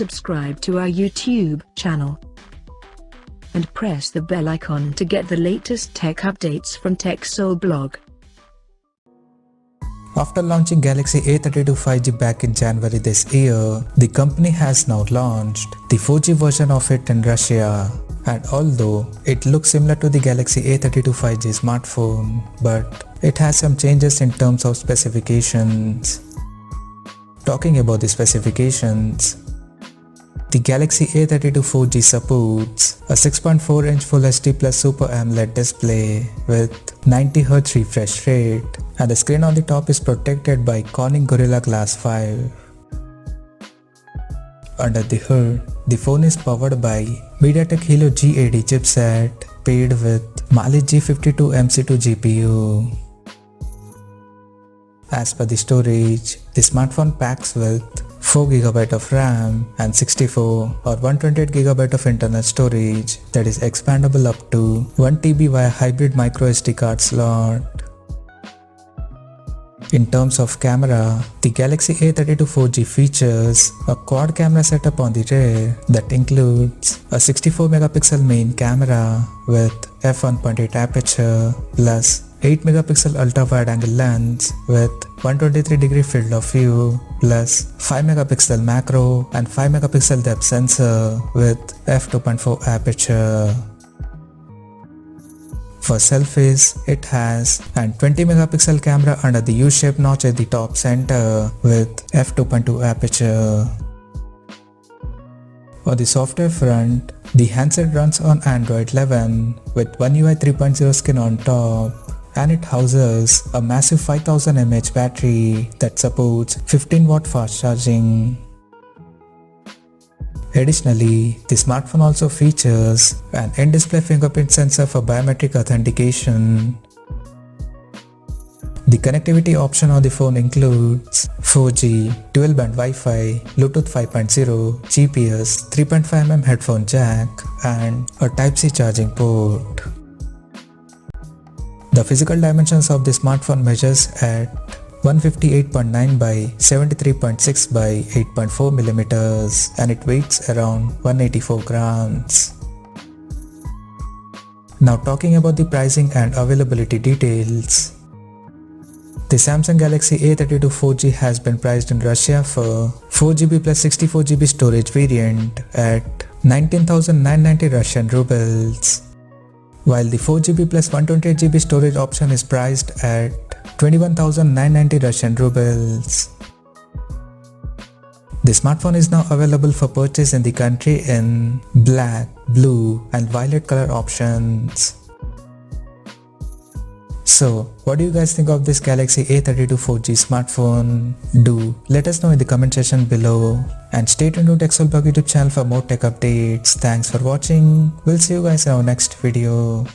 subscribe to our YouTube channel and press the bell icon to get the latest tech updates from TechSole Blog. After launching Galaxy A32 5G back in January this year, the company has now launched the 4G version of it in Russia. And although it looks similar to the Galaxy A32 5G smartphone, but it has some changes in terms of specifications. Talking about the specifications, the Galaxy A32 4G supports a 6.4-inch Full HD Plus Super AMOLED display with 90Hz refresh rate, and the screen on the top is protected by Corning Gorilla Glass 5. Under the hood, the phone is powered by MediaTek Helio G80 chipset paired with Mali G52 MC2 GPU. As per the storage, the smartphone packs with 4GB of RAM and 64 or 128GB of internal storage that is expandable up to 1TB via hybrid microSD card slot. In terms of camera, the Galaxy A32 4G features a quad camera setup on the rear that includes a 64MP main camera with f1.8 aperture plus 8MP ultra-wide-angle lens with 123° field of view plus 5MP macro and 5MP depth sensor with f2.4 aperture. For selfies, it has an 20MP camera under the U-shaped notch at the top center with f2.2 aperture. On the software front, the handset runs on Android 11 with One UI 3.0 skin on top, and it houses a massive 5000 mAh battery that supports 15W fast charging. Additionally, the smartphone also features an in-display fingerprint sensor for biometric authentication. The connectivity option on the phone includes 4G, dual-band Wi-Fi, Bluetooth 5.0, GPS, 3.5mm headphone jack, and a Type-C charging port. The physical dimensions of the smartphone measures at 158.9 by 73.6 by 8.4mm and it weighs around 184 grams. Now talking about the pricing and availability details. The Samsung Galaxy A32 4G has been priced in Russia for 4GB plus 64GB storage variant at 19,990 Russian rubles, while the 4GB plus 128GB storage option is priced at 21,990 Russian rubles. The smartphone is now available for purchase in the country in black, blue and violet color options. So, what do you guys think of this Galaxy A32 4G smartphone? Do let us know in the comment section below, and stay tuned to TechSole Blog YouTube channel for more tech updates. Thanks for watching. We'll see you guys in our next video.